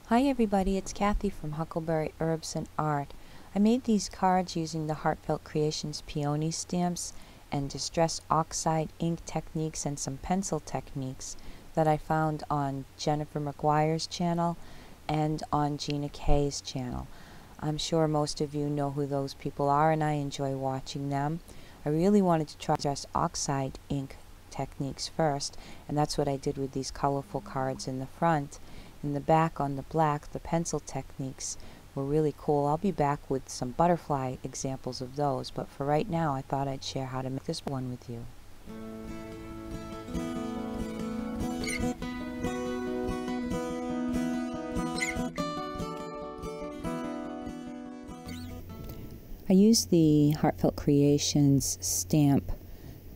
Hi everybody, it's Kathy from Huckleberry Herbs and Art. I made these cards using the Heartfelt Creations peony stamps and Distress Oxide ink techniques and some pencil techniques that I found on Jennifer McGuire's channel and on Gina Kay's channel. I'm sure most of you know who those people are and I enjoy watching them. I really wanted to try Distress Oxide ink techniques first, and that's what I did with these colorful cards in the front. In the back on the black, the pencil techniques were really cool. I'll be back with some butterfly examples of those, but for right now I thought I'd share how to make this one with you. I used the Heartfelt Creations stamp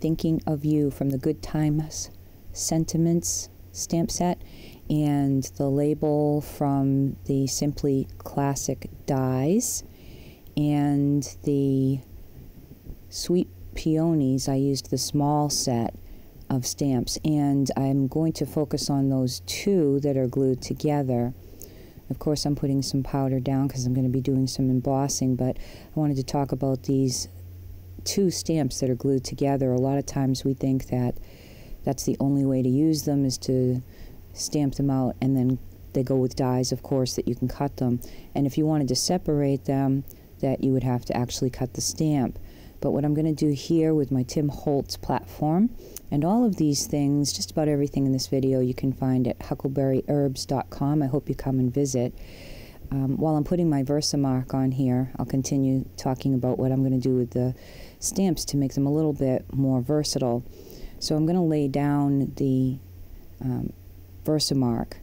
Thinking of You from the Good Times Sentiments stamp set, and the label from the Simply Classic Dies, and the Sweet Peonies. I used the small set of stamps, and I'm going to focus on those two that are glued together. Of course, I'm putting some powder down because I'm going to be doing some embossing, but I wanted to talk about these two stamps that are glued together. A lot of times we think that that's the only way to use them, is to stamp them out, and then they go with dies, of course, that you can cut them. And if you wanted to separate them, that you would have to actually cut the stamp. But what I'm going to do here with my Tim Holtz platform, and all of these things, just about everything in this video, you can find at huckleberryherbs.com. I hope you come and visit. While I'm putting my Versamark on here, I'll continue talking about what I'm going to do with the stamps to make them a little bit more versatile. So I'm going to lay down the Versamark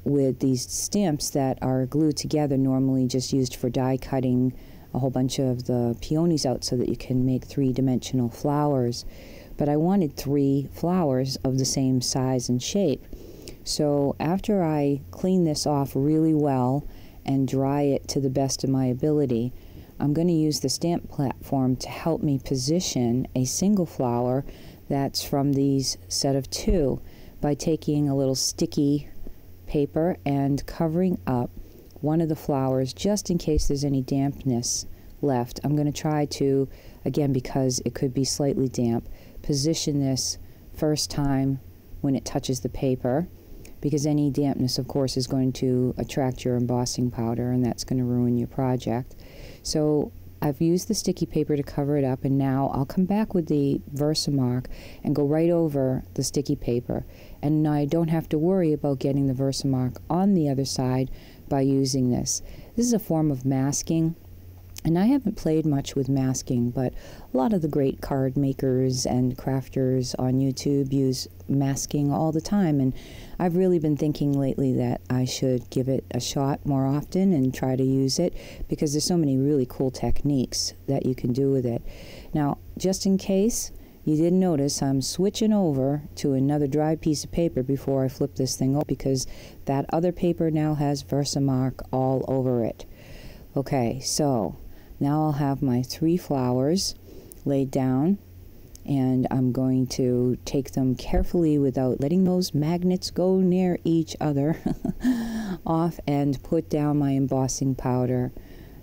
with these stamps that are glued together, normally just used for die cutting a whole bunch of the peonies out so that you can make three-dimensional flowers. But I wanted 3 flowers of the same size and shape. So after I clean this off really well and dry it to the best of my ability, I'm going to use the stamp platform to help me position a single flower that's from these set of 2 by taking a little sticky paper and covering up one of the flowers just in case there's any dampness left. I'm going to try to, again, because it could be slightly damp, position this first time when it touches the paper, because any dampness, of course, is going to attract your embossing powder, and that's going to ruin your project. So I've used the sticky paper to cover it up, and now I'll come back with the Versamark and go right over the sticky paper. And I don't have to worry about getting the Versamark on the other side by using this. This is a form of masking, and I haven't played much with masking, but a lot of the great card makers and crafters on YouTube use masking all the time, and I've really been thinking lately that I should give it a shot more often and try to use it, because there's so many really cool techniques that you can do with it. Now, just in case you didn't notice, I'm switching over to another dry piece of paper before I flip this thing up, because that other paper now has Versamark all over it. Okay, so now I'll have my 3 flowers laid down, and I'm going to take them carefully without letting those magnets go near each other off, and put down my embossing powder.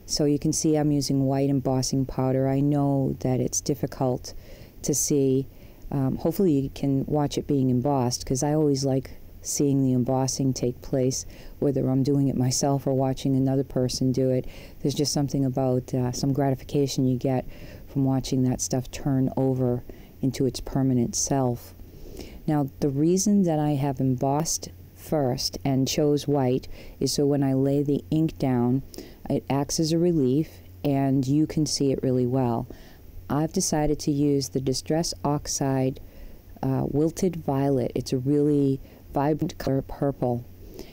So you can see I'm using white embossing powder. I know that it's difficult to see. Hopefully you can watch it being embossed, because I always like seeing the embossing take place, whether I'm doing it myself or watching another person do it. There's just something about some gratification you get from watching that stuff turn over into its permanent self. Now, the reason that I have embossed first and chose white is so when I lay the ink down, it acts as a relief and you can see it really well. I've decided to use the Distress Oxide Wilted Violet. It's a really vibrant color, purple.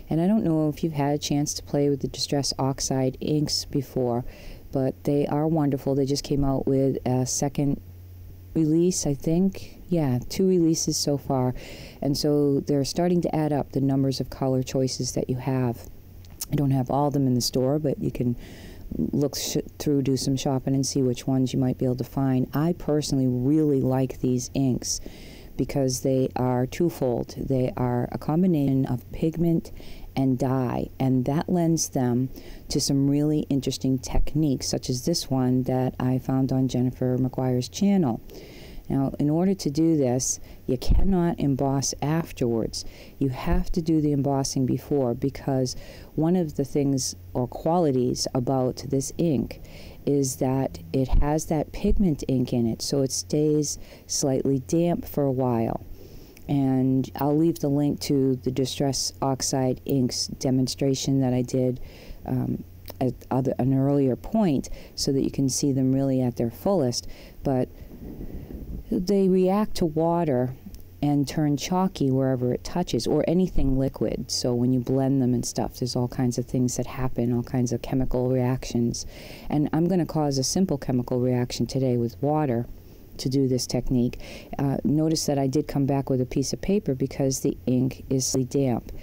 And I don't know if you've had a chance to play with the Distress Oxide inks before, but they are wonderful. They just came out with a second release, I think. Yeah, 2 releases so far. And so they're starting to add up the numbers of color choices that you have. I don't have all of them in the store, but you can look through, do some shopping, and see which ones you might be able to find. I personally really like these inks because they are twofold. They are a combination of pigment and dye, and that lends them to some really interesting techniques, such as this one that I found on Jennifer McGuire's channel. Now, in order to do this, you cannot emboss afterwards. You have to do the embossing before, because one of the things or qualities about this ink is that it has that pigment ink in it, so it stays slightly damp for a while. And I'll leave the link to the Distress Oxide inks demonstration that I did at an earlier point, so that you can see them really at their fullest. But they react to water and turn chalky wherever it touches, or anything liquid. So when you blend them and stuff, there's all kinds of things that happen, all kinds of chemical reactions. And I'm going to cause a simple chemical reaction today with water to do this technique. Notice that I did come back with a piece of paper because the ink is damp.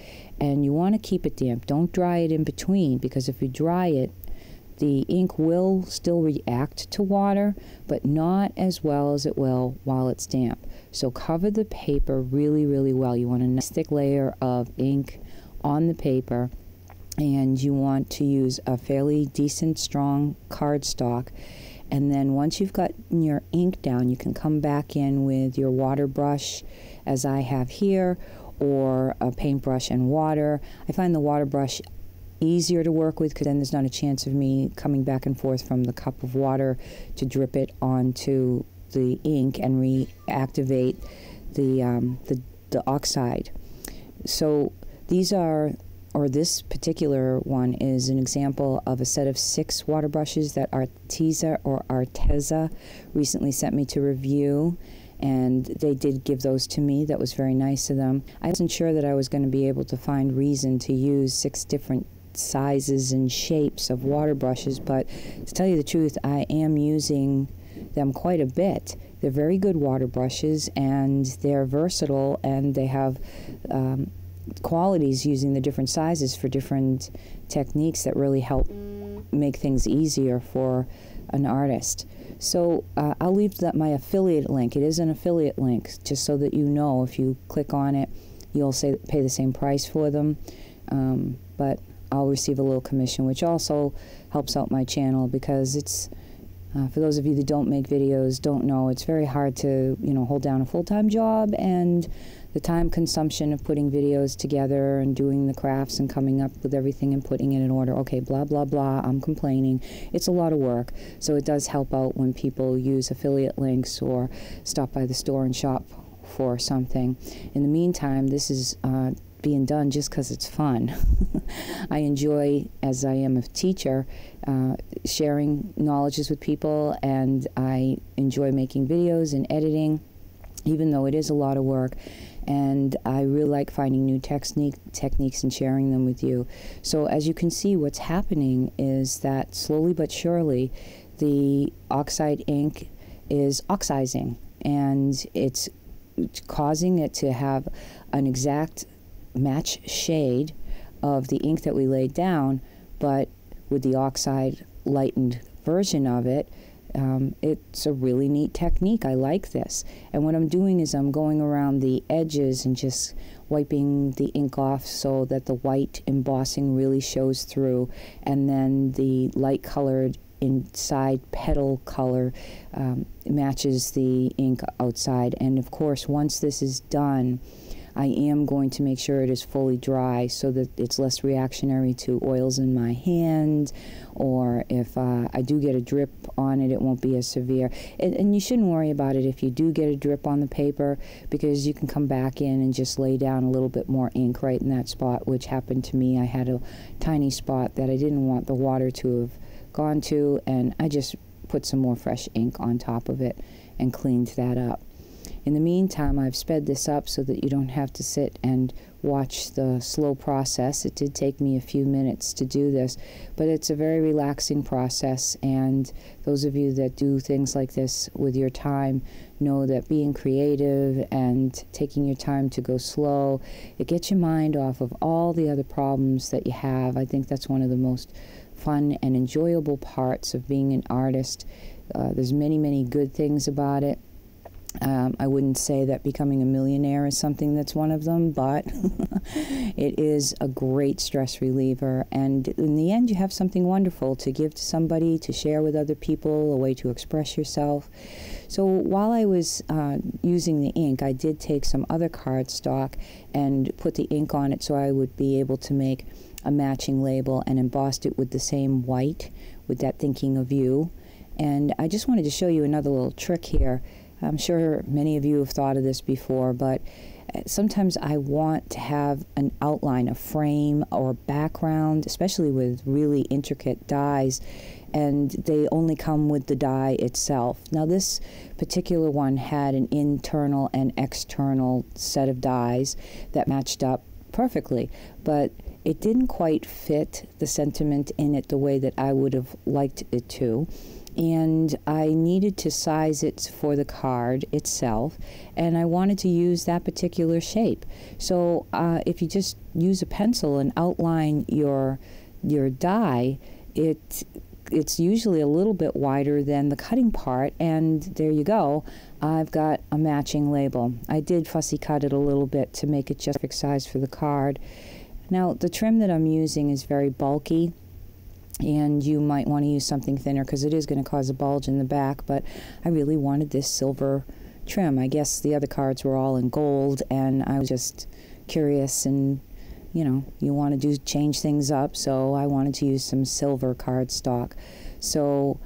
And you want to keep it damp. Don't dry it in between, because if you dry it, the ink will still react to water, but not as well as it will while it's damp. So cover the paper really, really well. You want a nice thick layer of ink on the paper, and you want to use a fairly decent, strong cardstock. And then once you've got your ink down, you can come back in with your water brush, as I have here, or a paintbrush and water. I find the water brush easier to work with, because then there's not a chance of me coming back and forth from the cup of water to drip it onto the ink and reactivate the oxide. So these are, or this particular one is an example of a set of 6 water brushes that Arteza recently sent me to review, and they did give those to me. That was very nice of them. I wasn't sure that I was going to be able to find reason to use 6 different sizes and shapes of water brushes, but to tell you the truth, I am using them quite a bit. They're very good water brushes, and they're versatile, and they have qualities using the different sizes for different techniques that really help make things easier for an artist. So I'll leave my affiliate link. It is an affiliate link, just so that you know, if you click on it, you'll pay the same price for them, but I'll receive a little commission, which also helps out my channel, because it's for those of you that don't make videos, don't know, it's very hard to, hold down a full-time job, and the time consumption of putting videos together and doing the crafts and coming up with everything and putting it in order. Okay, blah, blah, blah, I'm complaining. It's a lot of work. So it does help out when people use affiliate links or stop by the store and shop for something. In the meantime, this is being done just because it's fun. I enjoy, as I am a teacher, sharing knowledges with people, and I enjoy making videos and editing, even though it is a lot of work. And I really like finding new techniques and sharing them with you. So as you can see, what's happening is that slowly but surely the oxide ink is oxidizing, and it's causing it to have an exact match shade of the ink that we laid down, but with the oxide lightened version of it. It's a really neat technique. I like this. And what I'm doing is I'm going around the edges and just wiping the ink off so that the white embossing really shows through, and then the light colored inside petal color matches the ink outside. And of course, once this is done, I am going to make sure it is fully dry so that it's less reactionary to oils in my hand, or if I do get a drip on it, it won't be as severe. And you shouldn't worry about it if you do get a drip on the paper, because you can come back in and just lay down a little bit more ink right in that spot, which happened to me. I had a tiny spot that I didn't want the water to have gone to, and I just put some more fresh ink on top of it and cleaned that up. In the meantime, I've sped this up so that you don't have to sit and watch the slow process. It did take me a few minutes to do this, but it's a very relaxing process, and those of you that do things like this with your time know that being creative and taking your time to go slow, it gets your mind off of all the other problems that you have. I think that's one of the most fun and enjoyable parts of being an artist. There's many, many good things about it. I wouldn't say that becoming a millionaire is something that's one of them, but it is a great stress reliever. And in the end, you have something wonderful to give to somebody, to share with other people, a way to express yourself. So while I was using the ink, I did take some other cardstock and put the ink on it so I would be able to make a matching label and embossed it with the same white, with that thinking of you. And I just wanted to show you another little trick here. I'm sure many of you have thought of this before, but sometimes I want to have an outline, a frame or background, especially with really intricate dies, and they only come with the die itself. Now this particular one had an internal and external set of dies that matched up perfectly, but it didn't quite fit the sentiment in it the way that I would have liked it to. And I needed to size it for the card itself, and I wanted to use that particular shape. So if you just use a pencil and outline your die, it's usually a little bit wider than the cutting part, and there you go. I've got a matching label. I did fussy cut it a little bit to make it just perfect size for the card. Now the trim that I'm using is very bulky, and you might want to use something thinner because it is going to cause a bulge in the back, but I really wanted this silver trim. I guess the other cards were all in gold, and I was just curious, and you know, you want to change things up, so I wanted to use some silver cardstock. So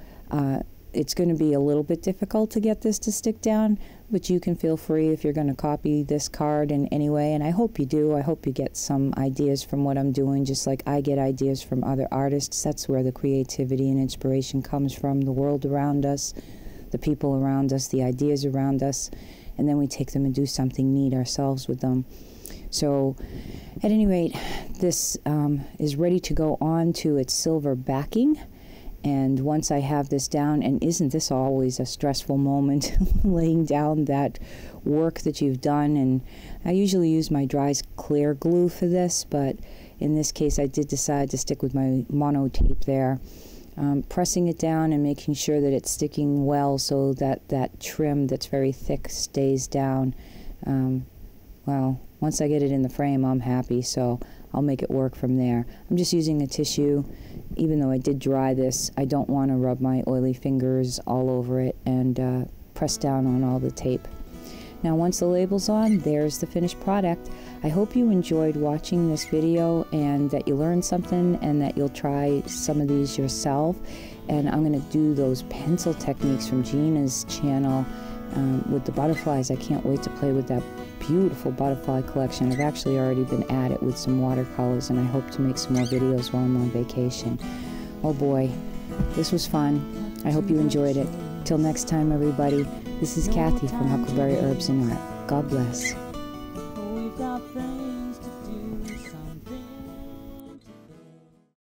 it's going to be a little bit difficult to get this to stick down, but you can feel free if you're going to copy this card in any way, and I hope you do. I hope you get some ideas from what I'm doing, just like I get ideas from other artists. That's where the creativity and inspiration comes from, the world around us, the people around us, the ideas around us, and then we take them and do something neat ourselves with them. So at any rate, this is ready to go on to its silver backing. And once I have this down, and isn't this always a stressful moment, laying down that work that you've done? And I usually use my dry clear glue for this, but in this case I did decide to stick with my mono tape there. Pressing it down and making sure that it's sticking well so that that trim that's very thick stays down. Well, once I get it in the frame, I'm happy, so I'll make it work from there. I'm just using a tissue. Even though I did dry this, I don't want to rub my oily fingers all over it, and press down on all the tape. Now once the label's on, there's the finished product. I hope you enjoyed watching this video and that you learned something and that you'll try some of these yourself. And I'm going to do those pencil techniques from Gina's channel with the butterflies. I can't wait to play with that beautiful butterfly collection. I've actually already been at it with some watercolors, and I hope to make some more videos while I'm on vacation. Oh boy, this was fun. I hope you enjoyed it. Till next time, everybody, this is Kathy from Huckleberry Herbs and Art. God bless.